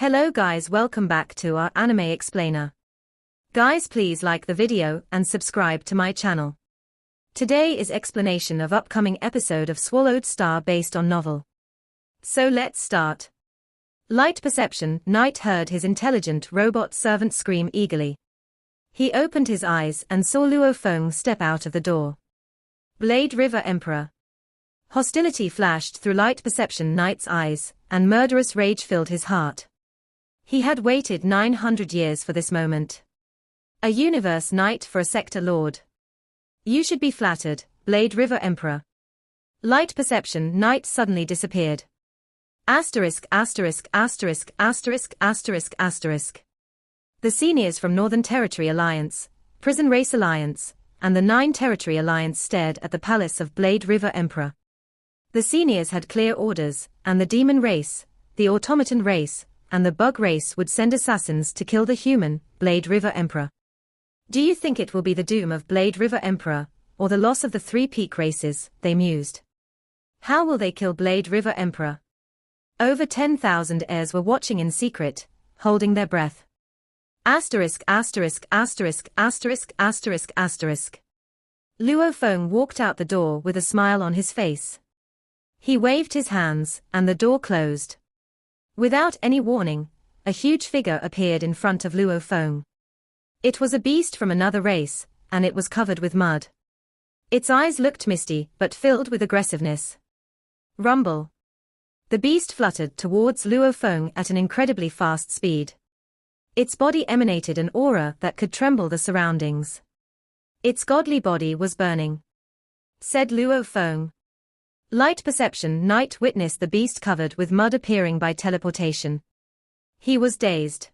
Hello guys, welcome back to our anime explainer. Guys, please like the video and subscribe to my channel. Today is explanation of upcoming episode of Swallowed Star based on novel. So let's start. Light perception. Knight heard his intelligent robot servant scream eagerly. He opened his eyes and saw Luo Feng step out of the door. Blade River Emperor. Hostility flashed through light perception Knight's eyes, and murderous rage filled his heart. He had waited 900 years for this moment. A universe knight for a sector lord. You should be flattered, Blade River Emperor. Light perception Knight suddenly disappeared. Asterisk, asterisk, asterisk, asterisk, asterisk, asterisk. The seniors from Northern Territory Alliance, Prison Race Alliance, and the Nine Territory Alliance stared at the palace of Blade River Emperor. The seniors had clear orders, and the demon race, the automaton race, and the bug race would send assassins to kill the human, Blade River Emperor. Do you think it will be the doom of Blade River Emperor, or the loss of the three peak races, they mused. How will they kill Blade River Emperor? Over 10,000 heirs were watching in secret, holding their breath. Asterisk, asterisk, asterisk, asterisk, asterisk, asterisk. Luo Feng walked out the door with a smile on his face. He waved his hands, and the door closed. Without any warning, a huge figure appeared in front of Luo Feng. It was a beast from another race, and it was covered with mud. Its eyes looked misty but filled with aggressiveness. Rumble. The beast fluttered towards Luo Feng at an incredibly fast speed. Its body emanated an aura that could tremble the surroundings. Its godly body was burning, said Luo Feng. Light perception Knight witnessed the beast covered with mud appearing by teleportation. He was dazed.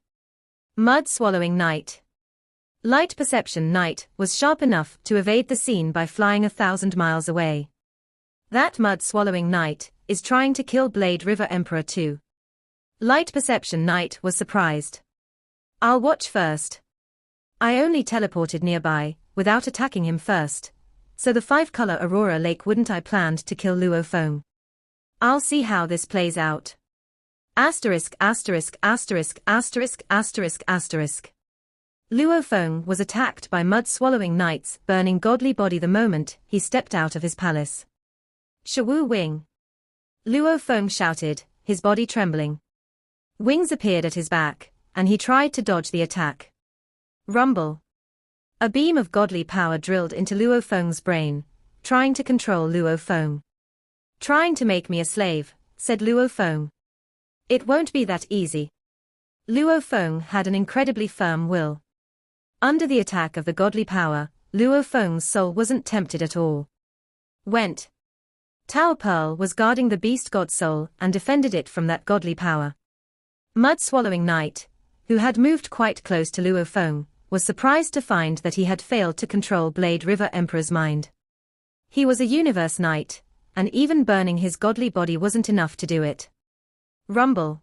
Mud swallowing Knight. Light perception Knight was sharp enough to evade the scene by flying 1,000 miles away. That mud swallowing Knight is trying to kill Blade River Emperor too. Light perception Knight was surprised. I'll watch first. I only teleported nearby, without attacking him first. So the 5-color Aurora Lake wouldn't I planned to kill Luo Feng. I'll see how this plays out. Asterisk, asterisk, asterisk, asterisk, asterisk, asterisk. Luo Feng was attacked by mud-swallowing Knight's burning godly body the moment he stepped out of his palace. Shawu Wing. Luo Feng shouted, his body trembling. Wings appeared at his back, and he tried to dodge the attack. Rumble. A beam of godly power drilled into Luo Feng's brain, trying to control Luo Feng. Trying to make me a slave, said Luo Feng. It won't be that easy. Luo Feng had an incredibly firm will. Under the attack of the godly power, Luo Feng's soul wasn't tempted at all. Went. Tower Pearl was guarding the beast god soul and defended it from that godly power. Mud-swallowing Knight, who had moved quite close to Luo Feng, was surprised to find that he had failed to control Blade River Emperor's mind. He was a universe knight, and even burning his godly body wasn't enough to do it. Rumble.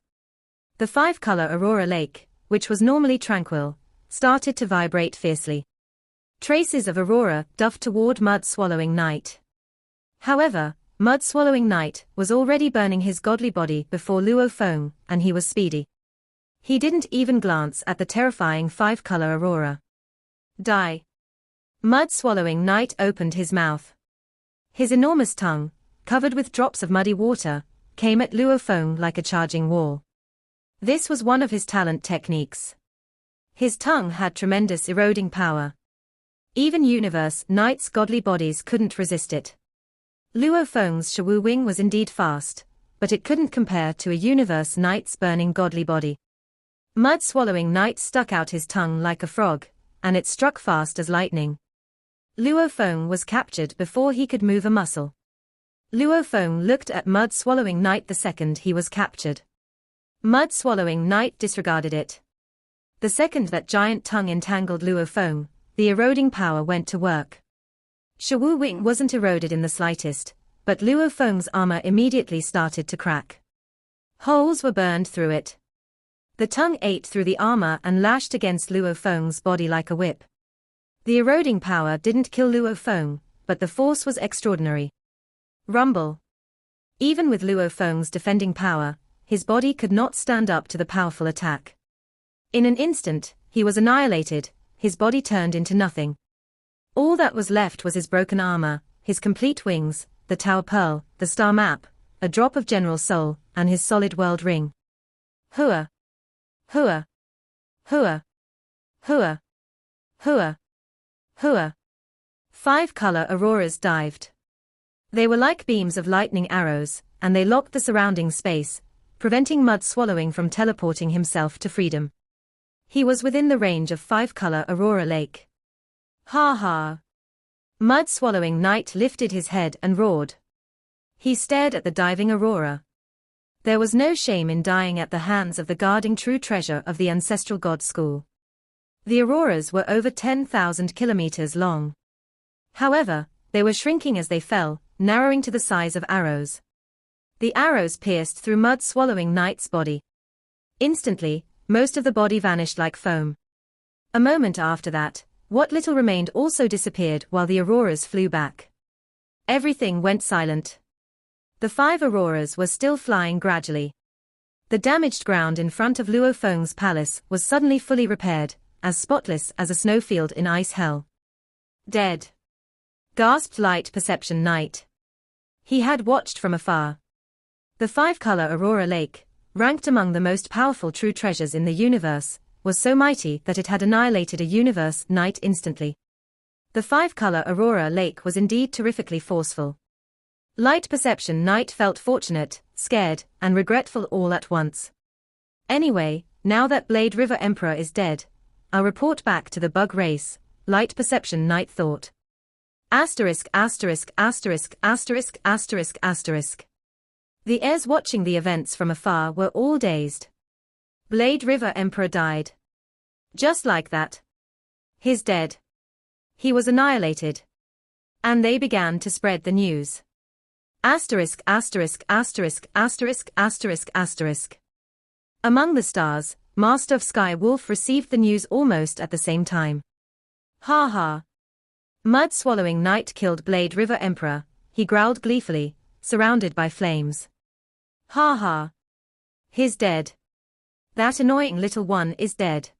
The 5-color Aurora Lake, which was normally tranquil, started to vibrate fiercely. Traces of Aurora dove toward Mud-swallowing Knight. However, Mud-swallowing Knight was already burning his godly body before Luo Feng, and he was speedy. He didn't even glance at the terrifying 5-color Aurora. Die. Mud-swallowing Knight opened his mouth. His enormous tongue, covered with drops of muddy water, came at Luo Feng like a charging wall. This was one of his talent techniques. His tongue had tremendous eroding power. Even universe Knight's godly bodies couldn't resist it. Luo Feng's Shawu Wing was indeed fast, but it couldn't compare to a universe Knight's burning godly body. Mud-swallowing Knight stuck out his tongue like a frog, and it struck fast as lightning. Luo Feng was captured before he could move a muscle. Luo Feng looked at Mud-swallowing Knight the second he was captured. Mud-swallowing Knight disregarded it. The second that giant tongue entangled Luo Feng, the eroding power went to work. Shawu Wing wasn't eroded in the slightest, but Luo Feng's armor immediately started to crack. Holes were burned through it. The tongue ate through the armor and lashed against Luo Feng's body like a whip. The eroding power didn't kill Luo Feng, but the force was extraordinary. Rumble. Even with Luo Feng's defending power, his body could not stand up to the powerful attack. In an instant, he was annihilated, his body turned into nothing. All that was left was his broken armor, his complete wings, the Tower Pearl, the star map, a drop of general soul, and his solid world ring. Hua! Hua! Hua! Hua! Hua! Hua! 5 color auroras dived. They were like beams of lightning arrows, and they locked the surrounding space, preventing Mud Swallowing from teleporting himself to freedom. He was within the range of 5 color Aurora Lake. Ha ha! Mud Swallowing Knight lifted his head and roared. He stared at the diving Aurora. There was no shame in dying at the hands of the guarding true treasure of the ancestral god school. The auroras were over 10,000 kilometers long. However, they were shrinking as they fell, narrowing to the size of arrows. The arrows pierced through Mud Swallowing Knight's body. Instantly, most of the body vanished like foam. A moment after that, what little remained also disappeared while the auroras flew back. Everything went silent. The 5 auroras were still flying gradually. The damaged ground in front of Luo Feng's palace was suddenly fully repaired, as spotless as a snowfield in ice hell. Dead! Gasped Light Perception Knight. He had watched from afar. The 5-color Aurora Lake, ranked among the most powerful true treasures in the universe, was so mighty that it had annihilated a universe knight instantly. The 5-color Aurora Lake was indeed terrifically forceful. Light Perception Knight felt fortunate, scared, and regretful all at once. Anyway, now that Blade River Emperor is dead, I'll report back to the bug race, Light Perception Knight thought. Asterisk asterisk asterisk asterisk asterisk asterisk. The heirs watching the events from afar were all dazed. Blade River Emperor died. Just like that. He's dead. He was annihilated. And they began to spread the news. Asterisk asterisk asterisk asterisk asterisk asterisk. Among the stars, Master of Sky Wolf received the news almost at the same time. Ha ha. Mud Swallowing Knight killed Blade River Emperor, he growled gleefully, surrounded by flames. Ha ha. He's dead. That annoying little one is dead.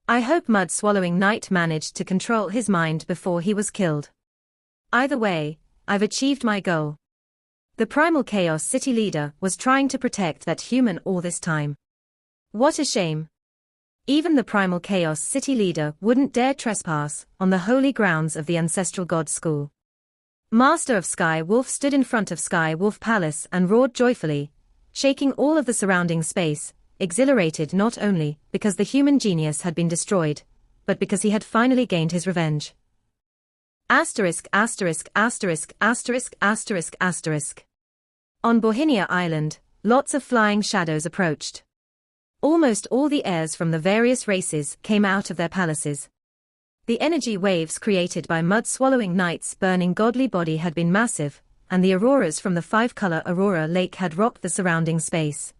I hope Mud Swallowing Knight managed to control his mind before he was killed. Either way, I've achieved my goal. The Primal Chaos City leader was trying to protect that human all this time. What a shame. Even the Primal Chaos City leader wouldn't dare trespass on the holy grounds of the ancestral god school. Master of Sky Wolf stood in front of Sky Wolf Palace and roared joyfully, shaking all of the surrounding space, exhilarated not only because the human genius had been destroyed, but because he had finally gained his revenge. Asterisk asterisk asterisk asterisk asterisk asterisk. On Bohinia Island, lots of flying shadows approached. Almost all the heirs from the various races came out of their palaces. The energy waves created by Mud Swallowing Knight's burning godly body had been massive, and the auroras from the 5-color Aurora Lake had rocked the surrounding space.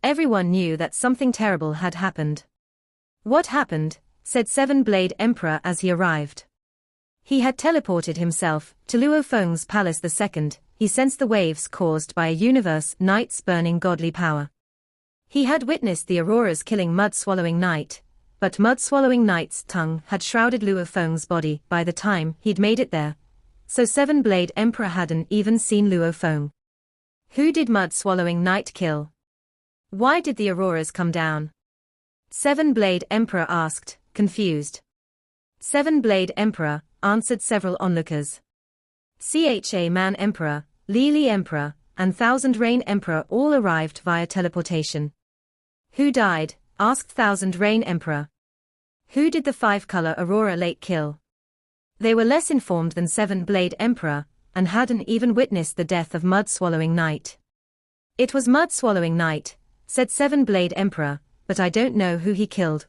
Everyone knew that something terrible had happened. What happened? Said Seven-Blade Emperor as he arrived. He had teleported himself to Luo Feng's palace the second he sensed the waves caused by a universe knight's burning godly power. He had witnessed the auroras killing Mud Swallowing Knight, but Mud Swallowing Knight's tongue had shrouded Luo Feng's body by the time he'd made it there, so Seven-Blade Emperor hadn't even seen Luo Feng. Who did Mud Swallowing Knight kill? Why did the auroras come down? Seven-Blade Emperor asked, confused. Seven-Blade Emperor, answered several onlookers. Cha Man Emperor, Li Emperor, and Thousand Rain Emperor all arrived via teleportation. Who died? Asked Thousand Rain Emperor. Who did the 5-color Aurora Lake kill? They were less informed than Seven-Blade Emperor, and hadn't even witnessed the death of Mud Swallowing Knight. It was Mud Swallowing Knight, said Seven-Blade Emperor, but I don't know who he killed.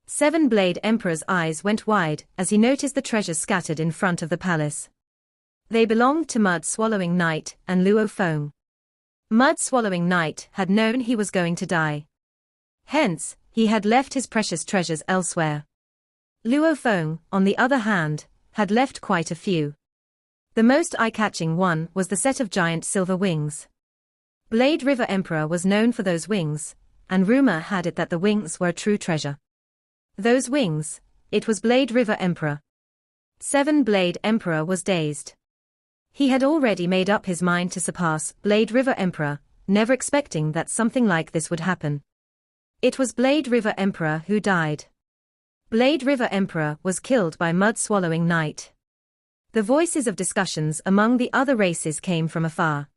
Seven-Blade Emperor's eyes went wide as he noticed the treasures scattered in front of the palace. They belonged to Mud Swallowing Knight and Luo Feng. Mud Swallowing Knight had known he was going to die. Hence, he had left his precious treasures elsewhere. Luo Feng, on the other hand, had left quite a few. The most eye-catching one was the set of giant silver wings. Blade River Emperor was known for those wings, and rumor had it that the wings were a true treasure. Those wings, it was Blade River Emperor. Seven Blade Emperor was dazed. He had already made up his mind to surpass Blade River Emperor, never expecting that something like this would happen. It was Blade River Emperor who died. Blade River Emperor was killed by mud-swallowing Knight. The voices of discussions among the other races came from afar.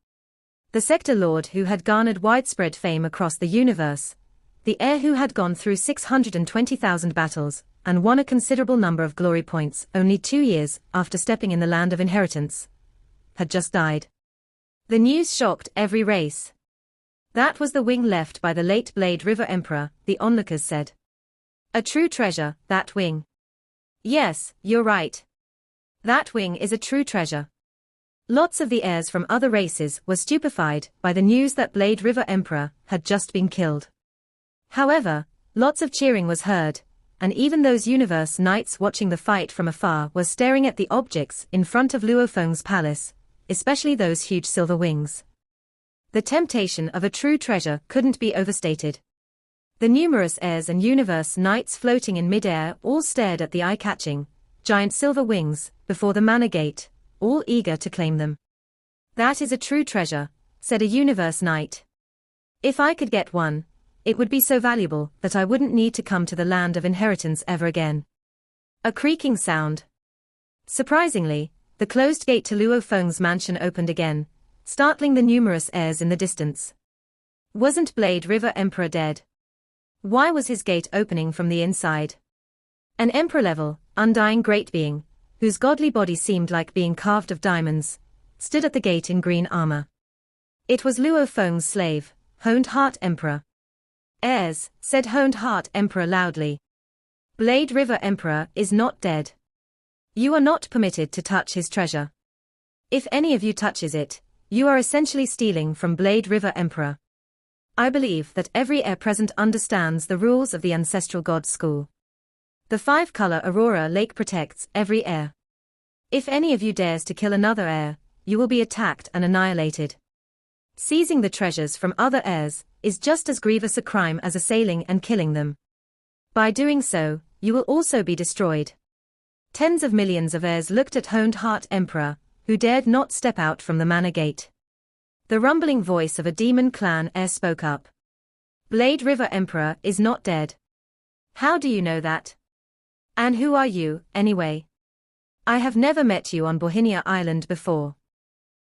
The Sector Lord who had garnered widespread fame across the universe, the heir who had gone through 620,000 battles, and won a considerable number of glory points only 2 years after stepping in the land of inheritance, had just died. The news shocked every race. That was the wing left by the late Blade River Emperor, the onlookers said. A true treasure, that wing. Yes, you're right. That wing is a true treasure. Lots of the heirs from other races were stupefied by the news that Blade River Emperor had just been killed. However, lots of cheering was heard, and even those universe knights watching the fight from afar were staring at the objects in front of Luo Feng's palace, especially those huge silver wings. The temptation of a true treasure couldn't be overstated. The numerous heirs and universe knights floating in mid-air all stared at the eye-catching, giant silver wings before the manor gate, all eager to claim them. That is a true treasure, said a universe knight. If I could get one, it would be so valuable that I wouldn't need to come to the land of inheritance ever again. A creaking sound. Surprisingly, the closed gate to Luo Feng's mansion opened again, startling the numerous heirs in the distance. Wasn't Blade River Emperor dead? Why was his gate opening from the inside? An emperor-level, undying great being, whose godly body seemed like being carved of diamonds, stood at the gate in green armor. It was Luo Feng's slave, Honed Heart Emperor. Heirs, said Honed Heart Emperor loudly. Blade River Emperor is not dead. You are not permitted to touch his treasure. If any of you touches it, you are essentially stealing from Blade River Emperor. I believe that every heir present understands the rules of the Ancestral God School. The 5-color Aurora Lake protects every heir. If any of you dares to kill another heir, you will be attacked and annihilated. Seizing the treasures from other heirs is just as grievous a crime as assailing and killing them. By doing so, you will also be destroyed. Tens of millions of heirs looked at Honed Heart Emperor, who dared not step out from the manor gate. The rumbling voice of a demon clan heir spoke up. Blade River Emperor is not dead. How do you know that? And who are you, anyway? I have never met you on Bohinia Island before.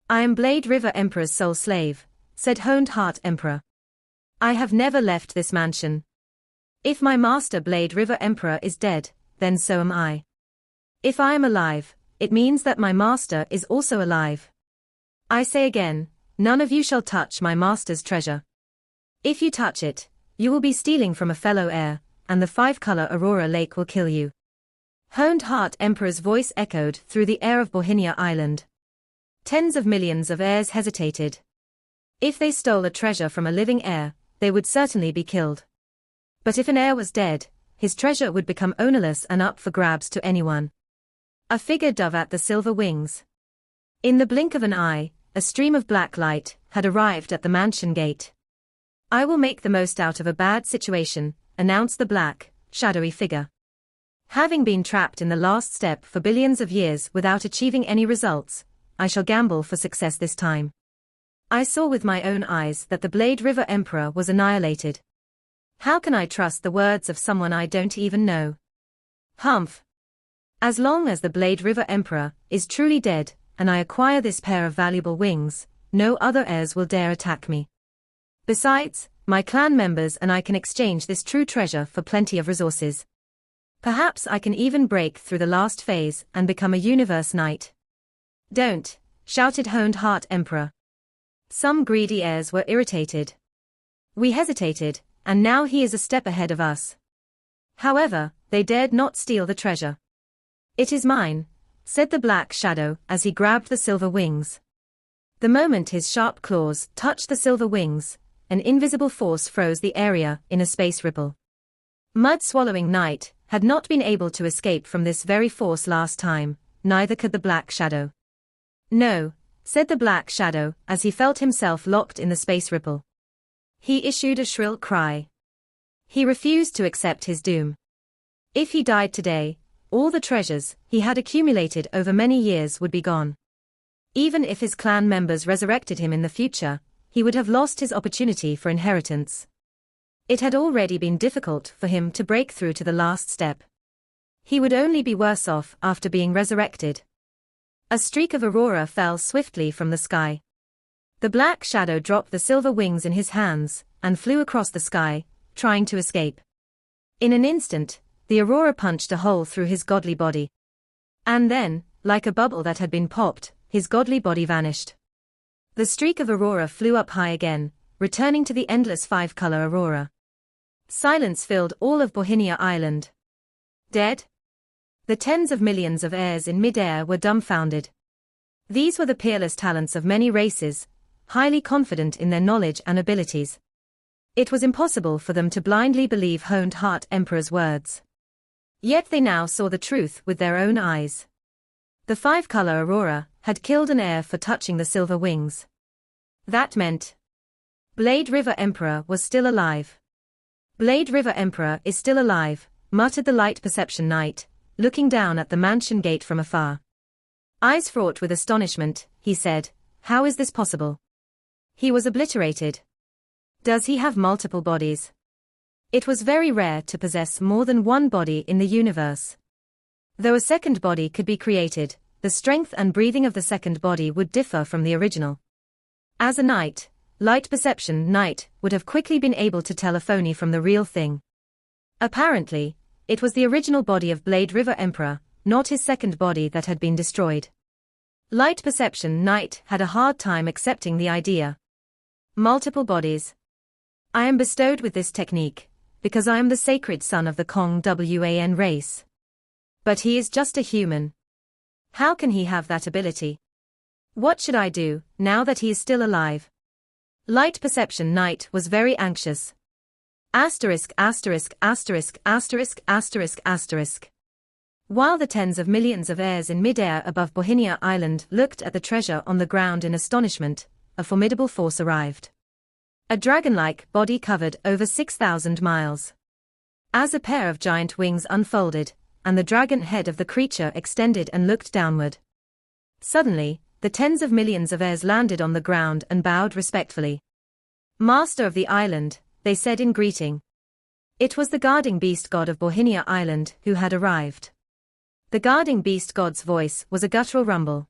I am Blade River Emperor's sole slave, said Honed Heart Emperor. I have never left this mansion. If my master Blade River Emperor is dead, then so am I. If I am alive, it means that my master is also alive. I say again, none of you shall touch my master's treasure. If you touch it, you will be stealing from a fellow heir, and the 5-color Aurora Lake will kill you. Honed Heart Emperor's voice echoed through the air of Bohinia Island. Tens of millions of heirs hesitated. If they stole a treasure from a living heir, they would certainly be killed. But if an heir was dead, his treasure would become ownerless and up for grabs to anyone. A figure dove at the silver wings. In the blink of an eye, a stream of black light had arrived at the mansion gate. I will make the most out of a bad situation, announced the black, shadowy figure. Having been trapped in the last step for billions of years without achieving any results, I shall gamble for success this time. I saw with my own eyes that the Blade River Emperor was annihilated. How can I trust the words of someone I don't even know? Humph. As long as the Blade River Emperor is truly dead, and I acquire this pair of valuable wings, no other heirs will dare attack me. Besides, my clan members and I can exchange this true treasure for plenty of resources. Perhaps I can even break through the last phase and become a universe knight. Don't, shouted Honed Heart Emperor. Some greedy heirs were irritated. We hesitated, and now he is a step ahead of us. However, they dared not steal the treasure. It is mine, said the black shadow as he grabbed the silver wings. The moment his sharp claws touched the silver wings, an invisible force froze the area in a space ripple. Mud-swallowing Knight had not been able to escape from this very force last time, neither could the black shadow. No, said the black shadow as he felt himself locked in the space ripple. He issued a shrill cry. He refused to accept his doom. If he died today, all the treasures he had accumulated over many years would be gone. Even if his clan members resurrected him in the future, he would have lost his opportunity for inheritance. It had already been difficult for him to break through to the last step. He would only be worse off after being resurrected. A streak of aurora fell swiftly from the sky. The black shadow dropped the silver wings in his hands and flew across the sky, trying to escape. In an instant, the aurora punched a hole through his godly body. And then, like a bubble that had been popped, his godly body vanished. The streak of aurora flew up high again, returning to the endless five-color aurora. Silence filled all of Bohinia Island. Dead? The tens of millions of heirs in mid-air were dumbfounded. These were the peerless talents of many races, highly confident in their knowledge and abilities. It was impossible for them to blindly believe Honed Heart Emperor's words. Yet they now saw the truth with their own eyes. The five-color aurora had killed an heir for touching the silver wings. That meant Blade River Emperor was still alive. Blade River Emperor is still alive, muttered the Light Perception Knight, looking down at the mansion gate from afar. Eyes fraught with astonishment, he said, "How is this possible? He was obliterated. Does he have multiple bodies?" It was very rare to possess more than one body in the universe. Though a second body could be created, the strength and breathing of the second body would differ from the original. As a knight, Light Perception Knight would have quickly been able to tell a phony from the real thing. Apparently, it was the original body of Blade River Emperor, not his second body that had been destroyed. Light Perception Knight had a hard time accepting the idea. Multiple bodies. I am bestowed with this technique, because I am the sacred son of the Kong Wan race. But he is just a human. How can he have that ability? What should I do, now that he is still alive? Light Perception Knight was very anxious. Asterisk asterisk asterisk asterisk asterisk asterisk. While the tens of millions of heirs in mid-air above Bohinia Island looked at the treasure on the ground in astonishment, a formidable force arrived. A dragon-like body covered over 6,000 miles. As a pair of giant wings unfolded, and the dragon head of the creature extended and looked downward. Suddenly, the tens of millions of heirs landed on the ground and bowed respectfully. "Master of the island," they said in greeting. It was the guarding beast god of Bohinia Island who had arrived. The guarding beast god's voice was a guttural rumble.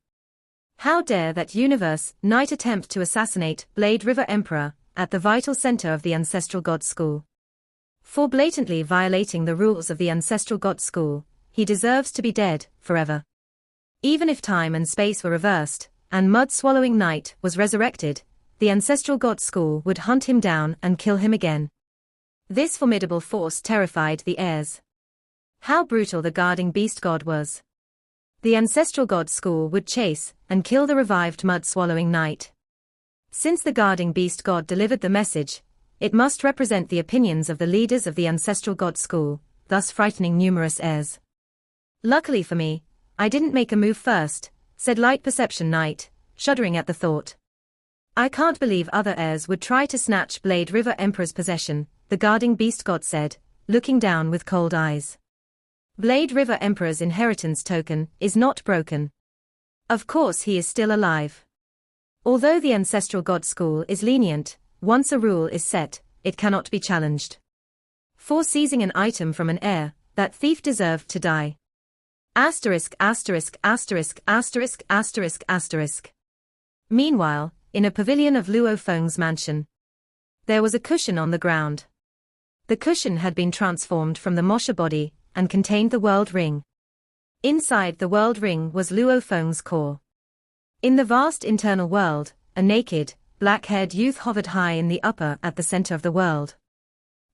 How dare that universe knight attempt to assassinate Blade River Emperor at the vital center of the Ancestral God School? For blatantly violating the rules of the Ancestral God School, he deserves to be dead forever. Even if time and space were reversed, and Mud-Swallowing Knight was resurrected, the Ancestral God School would hunt him down and kill him again. This formidable force terrified the heirs. How brutal the guarding beast god was. The Ancestral God School would chase and kill the revived Mud-Swallowing Knight. Since the guarding beast god delivered the message, it must represent the opinions of the leaders of the Ancestral God School, thus frightening numerous heirs. "Luckily for me, I didn't make a move first," said Light Perception Knight, shuddering at the thought. "I can't believe other heirs would try to snatch Blade River Emperor's possession," the guarding beast god said, looking down with cold eyes. "Blade River Emperor's inheritance token is not broken. Of course he is still alive. Although the Ancestral God School is lenient, once a rule is set, it cannot be challenged. For seizing an item from an heir, that thief deserved to die." Asterisk asterisk asterisk asterisk asterisk asterisk. Meanwhile, in a pavilion of Luo Feng's mansion, there was a cushion on the ground. The cushion had been transformed from the Mosha body and contained the world ring. Inside the world ring was Luo Feng's core. In the vast internal world, a naked, black-haired youth hovered high in the upper at the center of the world.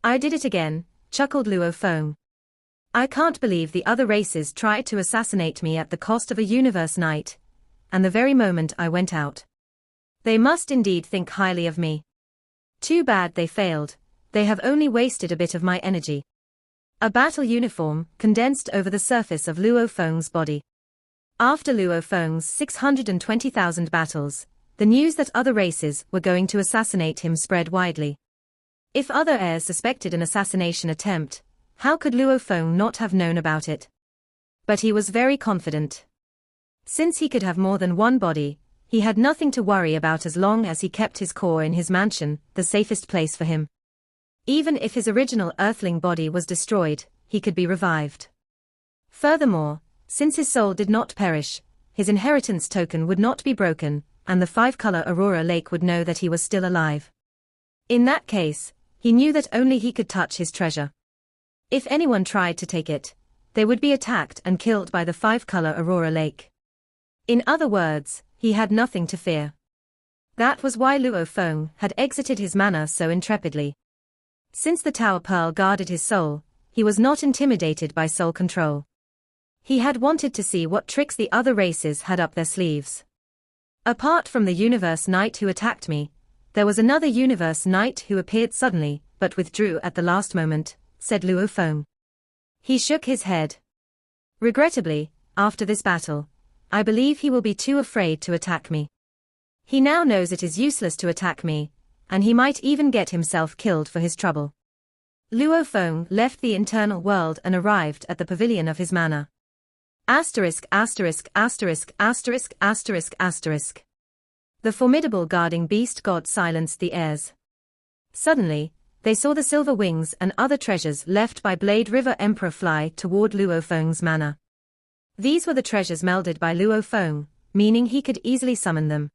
"I did it again," chuckled Luo Feng. "I can't believe the other races tried to assassinate me at the cost of a universe knight, and the very moment I went out. They must indeed think highly of me. Too bad they failed, they have only wasted a bit of my energy." A battle uniform condensed over the surface of Luo Feng's body. After Luo Feng's 620,000 battles, the news that other races were going to assassinate him spread widely. If other heirs suspected an assassination attempt, how could Luo Feng not have known about it? But he was very confident. Since he could have more than one body, he had nothing to worry about as long as he kept his core in his mansion, the safest place for him. Even if his original earthling body was destroyed, he could be revived. Furthermore, since his soul did not perish, his inheritance token would not be broken, and the five-color Aurora Lake would know that he was still alive. In that case, he knew that only he could touch his treasure. If anyone tried to take it, they would be attacked and killed by the five-color Aurora Lake. In other words, he had nothing to fear. That was why Luo Feng had exited his manor so intrepidly. Since the Tower Pearl guarded his soul, he was not intimidated by soul control. He had wanted to see what tricks the other races had up their sleeves. Apart from the Universe Knight who attacked me, there was another Universe Knight who appeared suddenly, but withdrew at the last moment, said Luo Feng. He shook his head. Regrettably, after this battle, I believe he will be too afraid to attack me. He now knows it is useless to attack me, and he might even get himself killed for his trouble. Luo Feng left the internal world and arrived at the pavilion of his manor. Asterisk asterisk asterisk asterisk asterisk asterisk. The formidable guarding beast god silenced the heirs. Suddenly, they saw the silver wings and other treasures left by Blade River Emperor fly toward Luo Feng's manor. These were the treasures melded by Luo Feng, meaning he could easily summon them.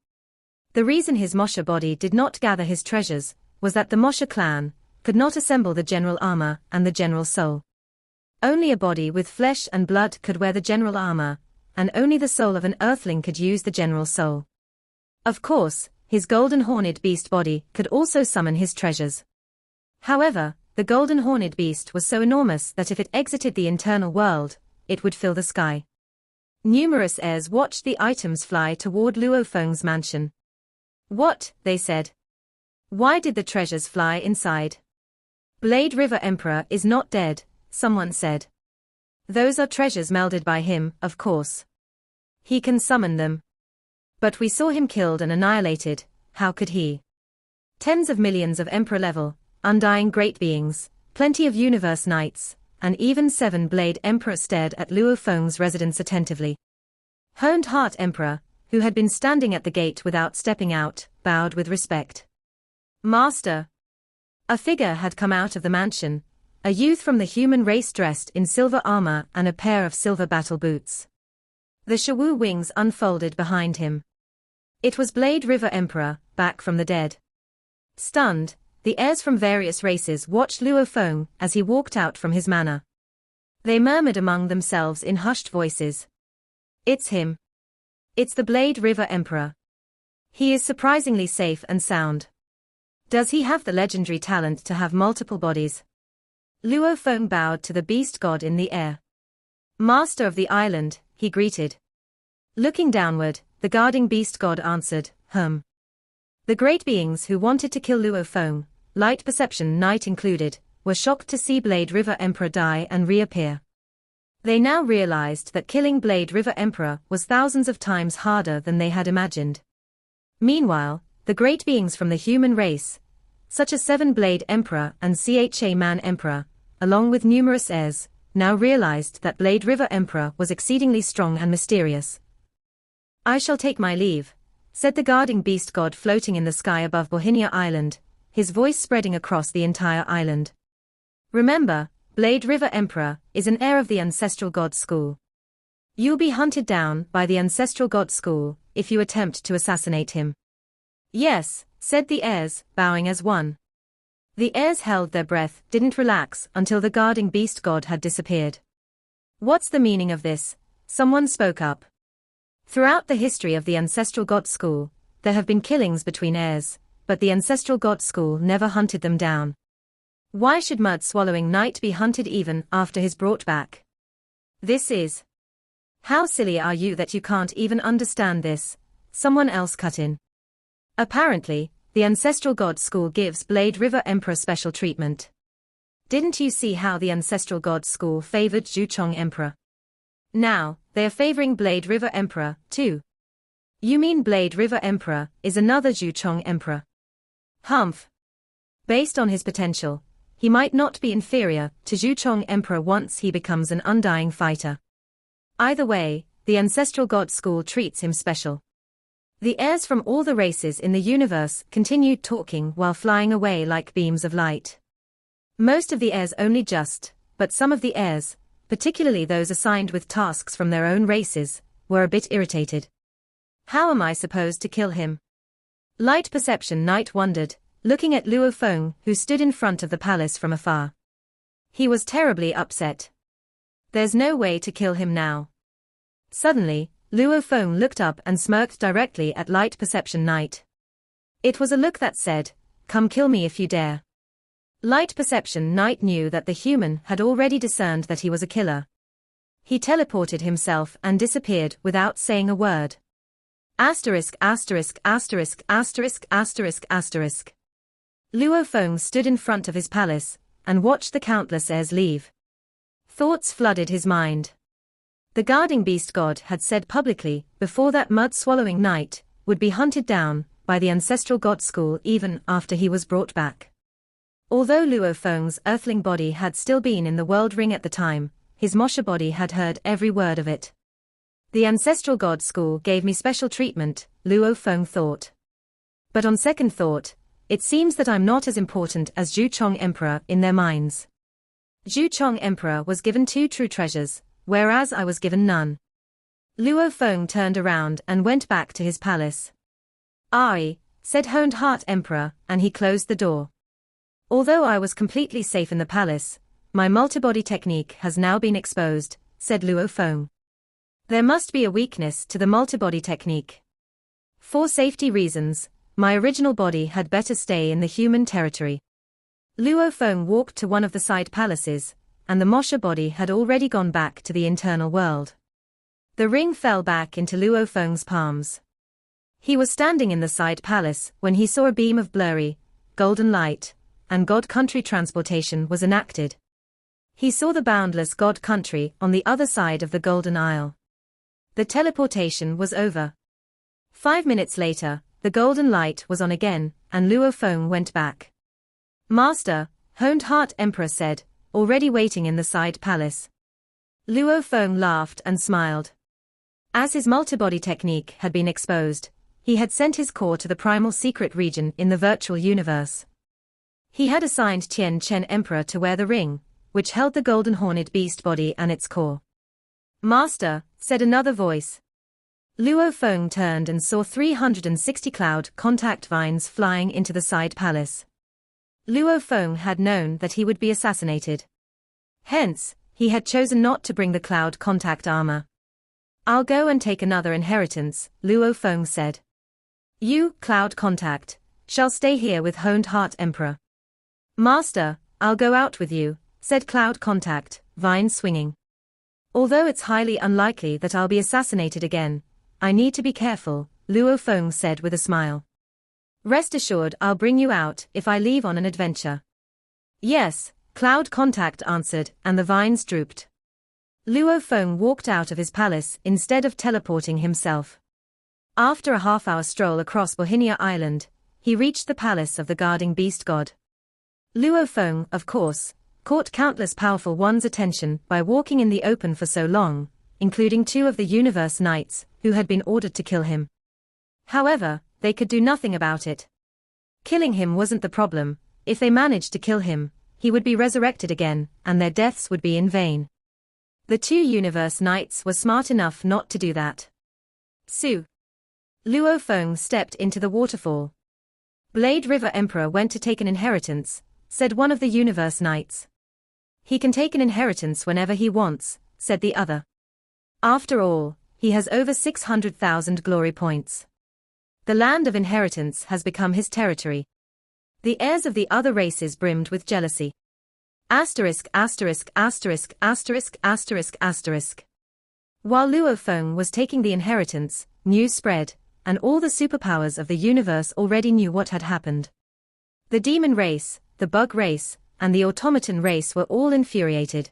The reason his Mosha body did not gather his treasures was that the Mosha clan could not assemble the general armor and the general soul. Only a body with flesh and blood could wear the general armor, and only the soul of an earthling could use the general soul. Of course, his golden horned beast body could also summon his treasures. However, the golden horned beast was so enormous that if it exited the internal world, it would fill the sky. Numerous heirs watched the items fly toward Luo Feng's mansion. What, they said. Why did the treasures fly inside? Blade River Emperor is not dead, someone said. Those are treasures melded by him, of course. He can summon them. But we saw him killed and annihilated, how could he? Tens of millions of Emperor-level, undying great beings, plenty of Universe Knights, and even 7-Blade Emperor stared at Luo Feng's residence attentively. Honed Heart Emperor, who had been standing at the gate without stepping out, bowed with respect. Master. A figure had come out of the mansion, a youth from the human race dressed in silver armor and a pair of silver battle boots. The Shawu wings unfolded behind him. It was Blade River Emperor, back from the dead. Stunned, the heirs from various races watched Luo Feng as he walked out from his manor. They murmured among themselves in hushed voices. It's him. It's the Blade River Emperor. He is surprisingly safe and sound. Does he have the legendary talent to have multiple bodies? Luo Feng bowed to the beast god in the air. Master of the island, he greeted. Looking downward, the guarding beast god answered, The great beings who wanted to kill Luo Feng, Light Perception Knight included, were shocked to see Blade River Emperor die and reappear. They now realized that killing Blade River Emperor was thousands of times harder than they had imagined. Meanwhile, the great beings from the human race, such as 7-Blade Emperor and Cha Man Emperor, along with numerous heirs, now realized that Blade River Emperor was exceedingly strong and mysterious. I shall take my leave, said the guarding beast god floating in the sky above Bohinia Island, his voice spreading across the entire island. Remember, Blade River Emperor is an heir of the Ancestral God School. You'll be hunted down by the Ancestral God School if you attempt to assassinate him. Yes, said the heirs, bowing as one. The heirs held their breath, didn't relax until the guarding beast god had disappeared. What's the meaning of this? Someone spoke up. Throughout the history of the Ancestral God School, there have been killings between heirs, but the Ancestral God School never hunted them down. Why should Mud-Swallowing Knight be hunted even after he's brought back? This is... How silly are you that you can't even understand this? Someone else cut in. Apparently, the Ancestral God School gives Blade River Emperor special treatment. Didn't you see how the Ancestral God School favored Zhuchong Emperor? Now, they are favoring Blade River Emperor, too. You mean Blade River Emperor is another Zhuchong Emperor? Humph. Based on his potential, he might not be inferior to Zhuchong Emperor once he becomes an undying fighter. Either way, the ancestral god school treats him special. The heirs from all the races in the universe continued talking while flying away like beams of light. Most of the heirs only just, but some of the heirs, particularly those assigned with tasks from their own races, were a bit irritated. How am I supposed to kill him? Light Perception Knight wondered, looking at Luo Feng, who stood in front of the palace from afar. He was terribly upset. There's no way to kill him now. Suddenly, Luo Feng looked up and smirked directly at Light Perception Knight. It was a look that said, "Come kill me if you dare." Light Perception Knight knew that the human had already discerned that he was a killer. He teleported himself and disappeared without saying a word. Asterisk asterisk asterisk asterisk asterisk asterisk. Luo Feng stood in front of his palace and watched the countless heirs leave. Thoughts flooded his mind. The guarding beast god had said publicly before that mud-swallowing knight would be hunted down by the ancestral god school even after he was brought back. Although Luo Feng's earthling body had still been in the world ring at the time, his Mosha body had heard every word of it. The ancestral god school gave me special treatment, Luo Feng thought. But on second thought, it seems that I'm not as important as Zhuchong Emperor in their minds. Zhuchong Emperor was given 2 true treasures, whereas I was given none. Luo Feng turned around and went back to his palace. "Ai," said Honed Heart Emperor, and he closed the door. "Although I was completely safe in the palace, my multibody technique has now been exposed," said Luo Feng. "There must be a weakness to the multibody technique. For safety reasons, my original body had better stay in the human territory." Luo Feng walked to one of the side palaces, and the Mosha body had already gone back to the internal world. The ring fell back into Luo Feng's palms. He was standing in the side palace when he saw a beam of blurry, golden light, and God Country transportation was enacted. He saw the boundless God Country on the other side of the Golden Isle. The teleportation was over. 5 minutes later, the golden light was on again, and Luo Feng went back. "Master," Honed Heart Emperor said, already waiting in the side palace. Luo Feng laughed and smiled. As his multibody technique had been exposed, he had sent his core to the primal secret region in the virtual universe. He had assigned Tian Chen Emperor to wear the ring, which held the golden horned beast body and its core. "Master," said another voice. Luo Feng turned and saw 360 cloud contact vines flying into the side palace. Luo Feng had known that he would be assassinated. Hence, he had chosen not to bring the cloud contact armor. "I'll go and take another inheritance," Luo Feng said. "You, cloud contact, shall stay here with Honed Heart Emperor." "Master, I'll go out with you," said Cloud Contact, vine swinging. "Although it's highly unlikely that I'll be assassinated again, I need to be careful," Luo Feng said with a smile. "Rest assured I'll bring you out if I leave on an adventure." "Yes," Cloud Contact answered, and the vines drooped. Luo Feng walked out of his palace instead of teleporting himself. After a half-hour stroll across Bohinia Island, he reached the palace of the guarding beast god. Luo Feng, of course, caught countless powerful ones' attention by walking in the open for so long, including 2 of the universe knights, who had been ordered to kill him. However, they could do nothing about it. Killing him wasn't the problem. If they managed to kill him, he would be resurrected again, and their deaths would be in vain. The 2 universe knights were smart enough not to do that. Su. Luo Feng stepped into the waterfall. "Blade River Emperor went to take an inheritance," said one of the universe knights. "He can take an inheritance whenever he wants," said the other. "After all, he has over 600,000 glory points. The land of inheritance has become his territory." The heirs of the other races brimmed with jealousy. Asterisk asterisk asterisk asterisk asterisk asterisk. While Luo Feng was taking the inheritance, news spread, and all the superpowers of the universe already knew what had happened. The demon race, the bug race, and the automaton race were all infuriated.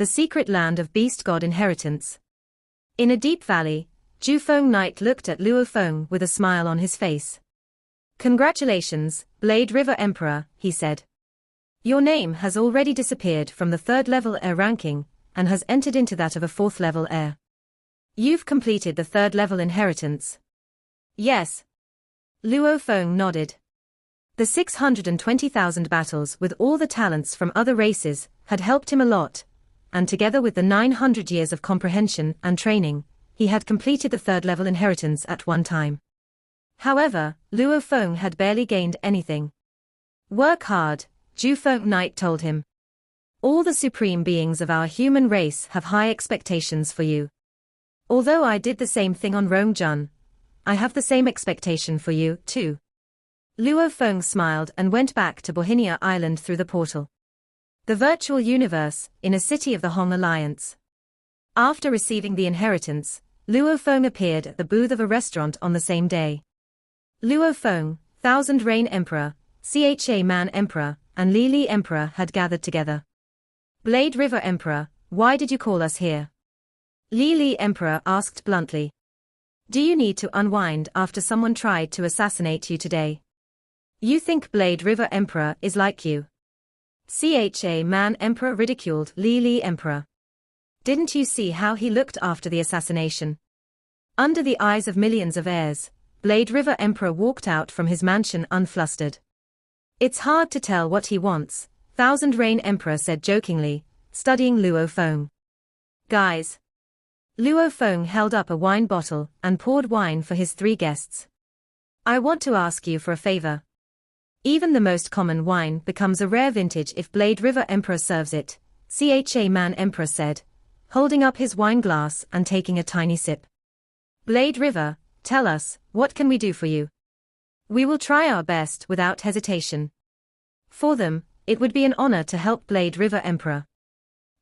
the secret land of beast god inheritance. In a deep valley, Jufeng Knight looked at Luo Feng with a smile on his face. "Congratulations, Blade River Emperor," he said. "Your name has already disappeared from the 3rd level heir ranking, and has entered into that of a 4th level heir. You've completed the 3rd level inheritance." "Yes." Luo Feng nodded. The 620,000 battles with all the talents from other races had helped him a lot, and together with the 900 years of comprehension and training, he had completed the 3rd level inheritance at one time. However, Luo Feng had barely gained anything. "Work hard," Jufeng Knight told him. "All the supreme beings of our human race have high expectations for you. Although I did the same thing on Rongjun, I have the same expectation for you, too." Luo Feng smiled and went back to Bohinia Island through the portal. The virtual universe, in a city of the Hong Alliance. After receiving the inheritance, Luo Feng appeared at the booth of a restaurant on the same day. Luo Feng, Thousand Reign Emperor, Cha Man Emperor, and Li Li Emperor had gathered together. "Blade River Emperor, why did you call us here?" Li Li Emperor asked bluntly. "Do you need to unwind after someone tried to assassinate you today? You think Blade River Emperor is like you?" Cha Man Emperor ridiculed Li Li Emperor. "Didn't you see how he looked after the assassination?" Under the eyes of millions of heirs, Blade River Emperor walked out from his mansion unflustered. "It's hard to tell what he wants," Thousand Reign Emperor said jokingly, studying Luo Feng. "Guys." Luo Feng held up a wine bottle and poured wine for his 3 guests. "I want to ask you for a favor. Even the most common wine becomes a rare vintage if Blade River Emperor serves it," Cha Man Emperor said, holding up his wine glass and taking a tiny sip. "Blade River, tell us, what can we do for you? We will try our best without hesitation." For them, it would be an honor to help Blade River Emperor.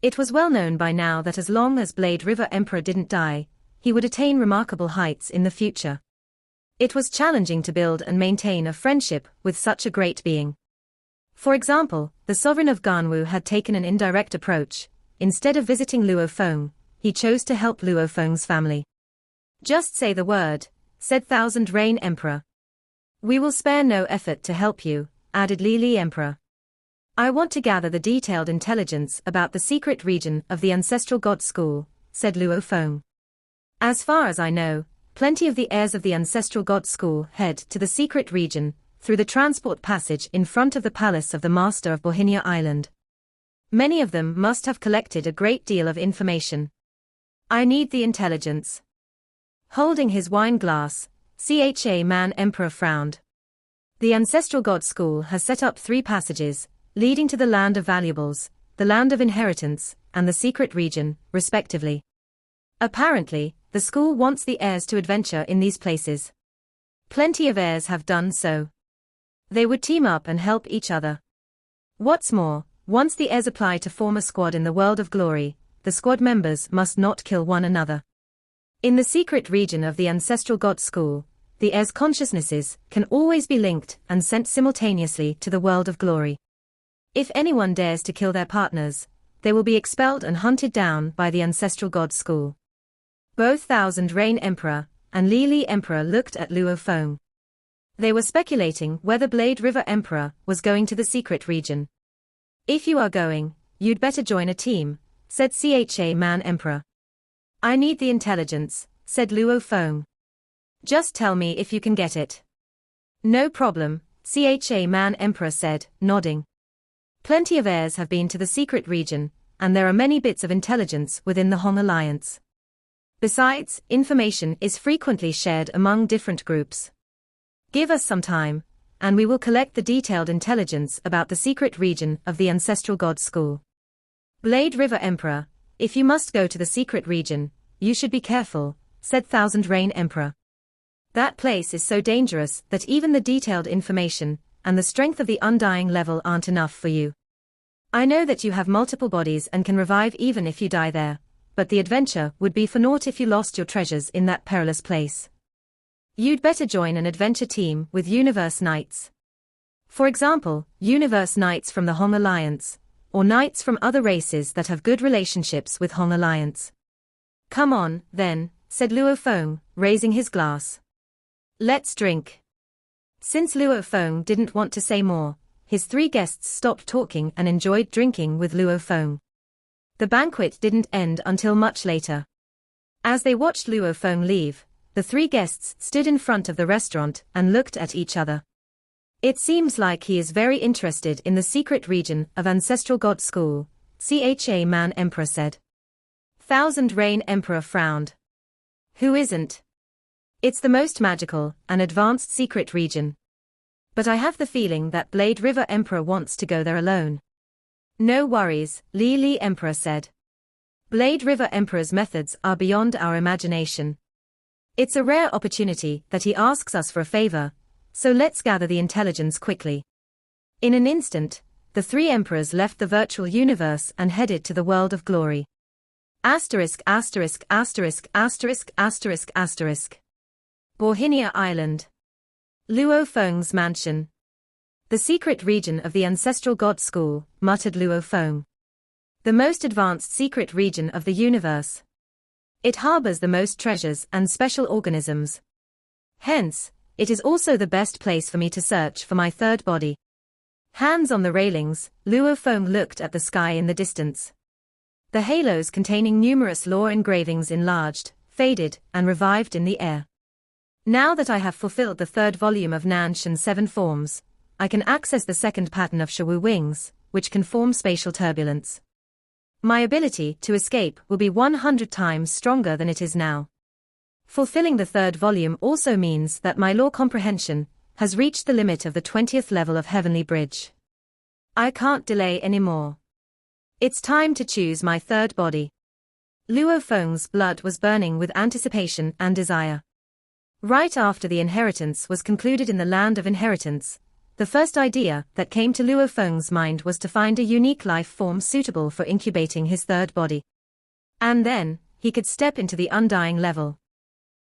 It was well known by now that as long as Blade River Emperor didn't die, he would attain remarkable heights in the future. It was challenging to build and maintain a friendship with such a great being. For example, the sovereign of Ganwu had taken an indirect approach. Instead of visiting Luo Feng, he chose to help Luo Feng's family. "Just say the word," said Thousand Reign Emperor. "We will spare no effort to help you," added Li Li Emperor. "I want to gather the detailed intelligence about the secret region of the Ancestral God School," said Luo Feng. "As far as I know, plenty of the heirs of the Ancestral God School head to the secret region through the transport passage in front of the palace of the Master of Bohinia Island. Many of them must have collected a great deal of information. I need the intelligence." Holding his wine glass, Cha Man Emperor frowned. "The Ancestral God School has set up 3 passages, leading to the Land of Valuables, the Land of Inheritance, and the Secret Region, respectively. Apparently, the school wants the heirs to adventure in these places. Plenty of heirs have done so. They would team up and help each other. What's more, once the heirs apply to form a squad in the world of glory, the squad members must not kill one another. In the secret region of the Ancestral God School, the heirs' consciousnesses can always be linked and sent simultaneously to the world of glory. If anyone dares to kill their partners, they will be expelled and hunted down by the Ancestral God School." Both Thousand Reign Emperor and Li Li Emperor looked at Luo Feng. They were speculating whether Blade River Emperor was going to the secret region. "If you are going, you'd better join a team," said Cha Man Emperor. "I need the intelligence," said Luo Feng. "Just tell me if you can get it." "No problem," Cha Man Emperor said, nodding. "Plenty of heirs have been to the secret region, and there are many bits of intelligence within the Hong Alliance. Besides, information is frequently shared among different groups. Give us some time, and we will collect the detailed intelligence about the secret region of the Ancestral God School. Blade River Emperor, if you must go to the secret region, you should be careful," said Thousand Reign Emperor. "That place is so dangerous that even the detailed information and the strength of the undying level aren't enough for you. I know that you have multiple bodies and can revive even if you die there, but the adventure would be for naught if you lost your treasures in that perilous place. You'd better join an adventure team with Universe Knights. For example, Universe Knights from the Hong Alliance, or knights from other races that have good relationships with Hong Alliance. Come on, then, said Luo Feng, raising his glass. Let's drink. Since Luo Feng didn't want to say more, his three guests stopped talking and enjoyed drinking with Luo Feng. The banquet didn't end until much later. As they watched Luo Feng leave, the three guests stood in front of the restaurant and looked at each other. It seems like he is very interested in the secret region of Ancestral God School, Cha Man Emperor said. Thousand Rain Emperor frowned. Who isn't? It's the most magical and advanced secret region. But I have the feeling that Blade River Emperor wants to go there alone. No worries, Li Emperor said. Blade River Emperor's methods are beyond our imagination. It's a rare opportunity that he asks us for a favor, so let's gather the intelligence quickly. In an instant, the three emperors left the virtual universe and headed to the world of glory. Asterisk asterisk asterisk asterisk asterisk asterisk. Borhinia Island. Luo Feng's mansion. The secret region of the Ancestral God School, muttered Luo Feng. The most advanced secret region of the universe. It harbors the most treasures and special organisms. Hence, it is also the best place for me to search for my third body. Hands on the railings, Luo Feng looked at the sky in the distance. The halos containing numerous lore engravings enlarged, faded, and revived in the air. Now that I have fulfilled the third volume of Nanshan 7 forms, I can access the second pattern of Shawu wings, which can form spatial turbulence. My ability to escape will be 100 times stronger than it is now. Fulfilling the third volume also means that my law comprehension has reached the limit of the 20th level of Heavenly Bridge. I can't delay anymore. It's time to choose my third body. Luo Feng's blood was burning with anticipation and desire. Right after the inheritance was concluded in the land of inheritance, the first idea that came to Luo Feng's mind was to find a unique life form suitable for incubating his third body. And then, he could step into the undying level.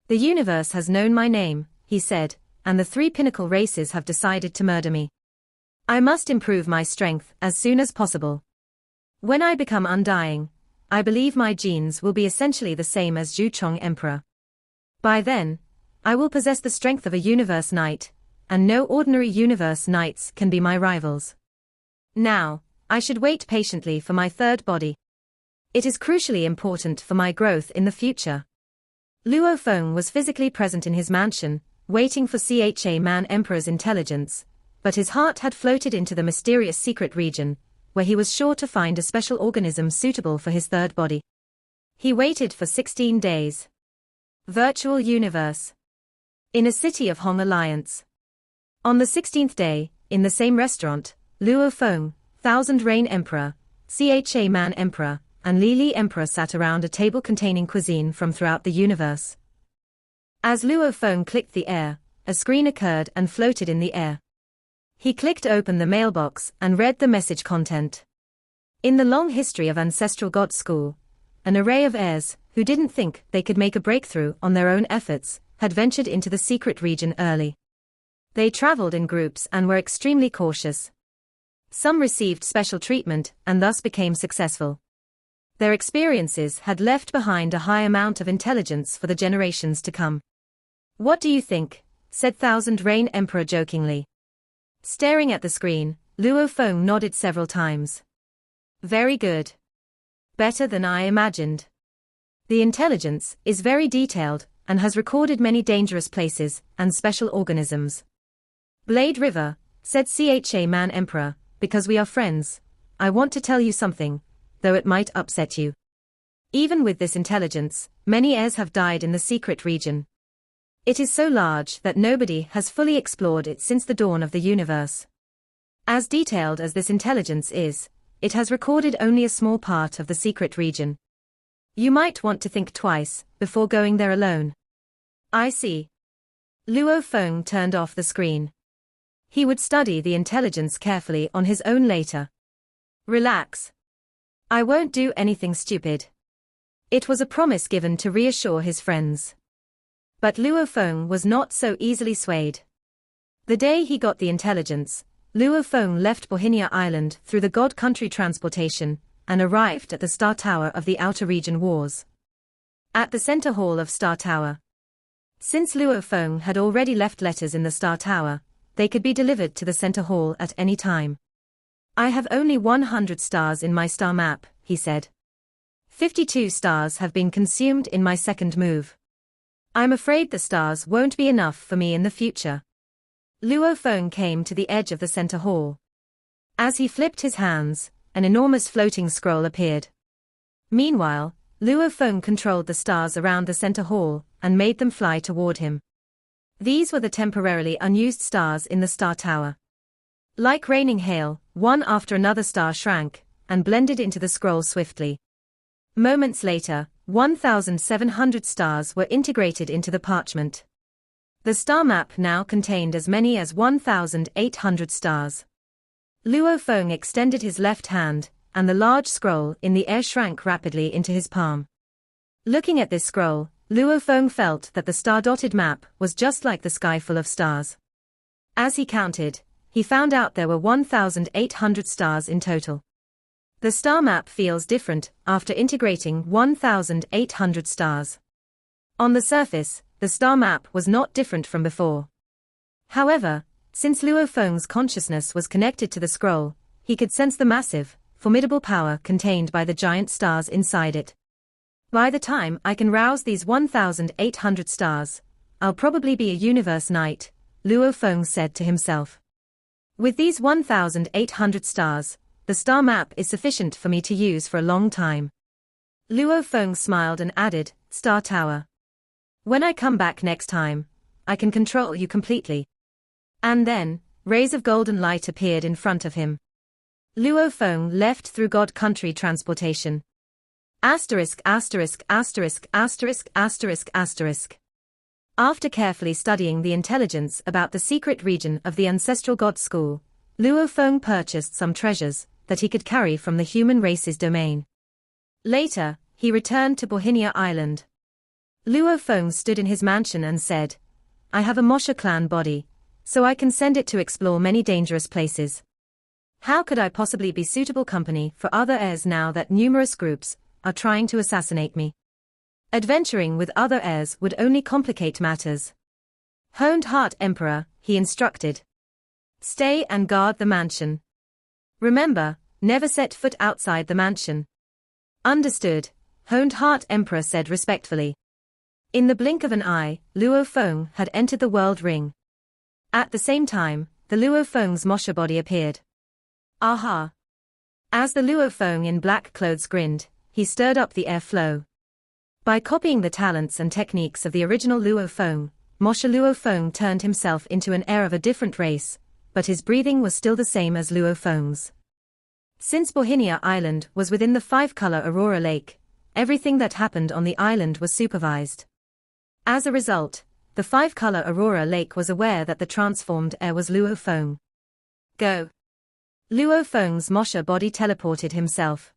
The universe has known my name, he said, and the three pinnacle races have decided to murder me. I must improve my strength as soon as possible. When I become undying, I believe my genes will be essentially the same as Zhu Chong Emperor. By then, I will possess the strength of a universe knight, and no ordinary universe knights can be my rivals. Now, I should wait patiently for my third body. It is crucially important for my growth in the future. Luo Feng was physically present in his mansion, waiting for Cha Man Emperor's intelligence, but his heart had floated into the mysterious secret region, where he was sure to find a special organism suitable for his third body. He waited for 16 days. Virtual universe. In a city of Hong Alliance. On the 16th day, in the same restaurant, Luo Feng, Thousand Rain Emperor, Cha Man Emperor, and Li Emperor sat around a table containing cuisine from throughout the universe. As Luo Feng clicked the air, a screen occurred and floated in the air. He clicked open the mailbox and read the message content. In the long history of Ancestral God School, an array of heirs, who didn't think they could make a breakthrough on their own efforts, had ventured into the secret region early. They traveled in groups and were extremely cautious. Some received special treatment and thus became successful. Their experiences had left behind a high amount of intelligence for the generations to come. What do you think? Said Thousand Rain Emperor jokingly. Staring at the screen, Luo Feng nodded several times. Very good. Better than I imagined. The intelligence is very detailed and has recorded many dangerous places and special organisms. Blade River, said Cha Man Emperor, because we are friends, I want to tell you something, though it might upset you. Even with this intelligence, many heirs have died in the secret region. It is so large that nobody has fully explored it since the dawn of the universe. As detailed as this intelligence is, it has recorded only a small part of the secret region. You might want to think twice before going there alone. I see. Luo Feng turned off the screen. He would study the intelligence carefully on his own later. Relax. I won't do anything stupid. It was a promise given to reassure his friends. But Luo Feng was not so easily swayed. The day he got the intelligence, Luo Feng left Bohinia Island through the God Country transportation and arrived at the Star Tower of the Outer Region Wars. At the center hall of Star Tower. Since Luo Feng had already left letters in the Star Tower, they could be delivered to the center hall at any time. I have only 100 stars in my star map, he said. 52 stars have been consumed in my second move. I'm afraid the stars won't be enough for me in the future. Luo Feng came to the edge of the center hall. As he flipped his hands, an enormous floating scroll appeared. Meanwhile, Luo Feng controlled the stars around the center hall and made them fly toward him. These were the temporarily unused stars in the Star Tower. Like raining hail, one after another star shrank and blended into the scroll swiftly. Moments later, 1,700 stars were integrated into the parchment. The star map now contained as many as 1,800 stars. Luo Feng extended his left hand, and the large scroll in the air shrank rapidly into his palm. Looking at this scroll, Luo Feng felt that the star-dotted map was just like the sky full of stars. As he counted, he found out there were 1,800 stars in total. The star map feels different after integrating 1,800 stars. On the surface, the star map was not different from before. However, since Luo Feng's consciousness was connected to the scroll, he could sense the massive, formidable power contained by the giant stars inside it. By the time I can rouse these 1,800 stars, I'll probably be a universe knight, Luo Feng said to himself. With these 1,800 stars, the star map is sufficient for me to use for a long time. Luo Feng smiled and added, Star Tower. When I come back next time, I can control you completely. And then, rays of golden light appeared in front of him. Luo Feng left through God Country transportation. Asterisk asterisk asterisk asterisk asterisk asterisk. After carefully studying the intelligence about the secret region of the ancestral god school, Luo Feng purchased some treasures that he could carry from the human race's domain. Later, he returned to Bohinia Island. Luo Feng stood in his mansion and said, I have a Mosha clan body, so I can send it to explore many dangerous places. How could I possibly be suitable company for other heirs now that numerous groups are trying to assassinate me? Adventuring with other heirs would only complicate matters. Honed Heart Emperor, he instructed. Stay and guard the mansion. Remember, never set foot outside the mansion. Understood, Honed Heart Emperor said respectfully. In the blink of an eye, Luo Feng had entered the world ring. At the same time, the Luo Feng's Mosha body appeared. Aha! As the Luo Feng in black clothes grinned, he stirred up the airflow. By copying the talents and techniques of the original Luo Feng, Mosha Luo Feng turned himself into an heir of a different race, but his breathing was still the same as Luo Feng's. Since Bohinia Island was within the five-color Aurora Lake, everything that happened on the island was supervised. As a result, the five-color Aurora Lake was aware that the transformed heir was Luo Feng. Go! Luo Feng's Mosha body teleported himself.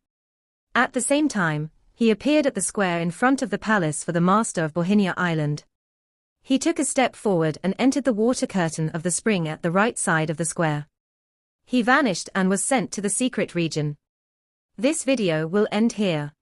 At the same time, he appeared at the square in front of the palace for the master of Bohinia Island. He took a step forward and entered the water curtain of the spring at the right side of the square. He vanished and was sent to the secret region. This video will end here.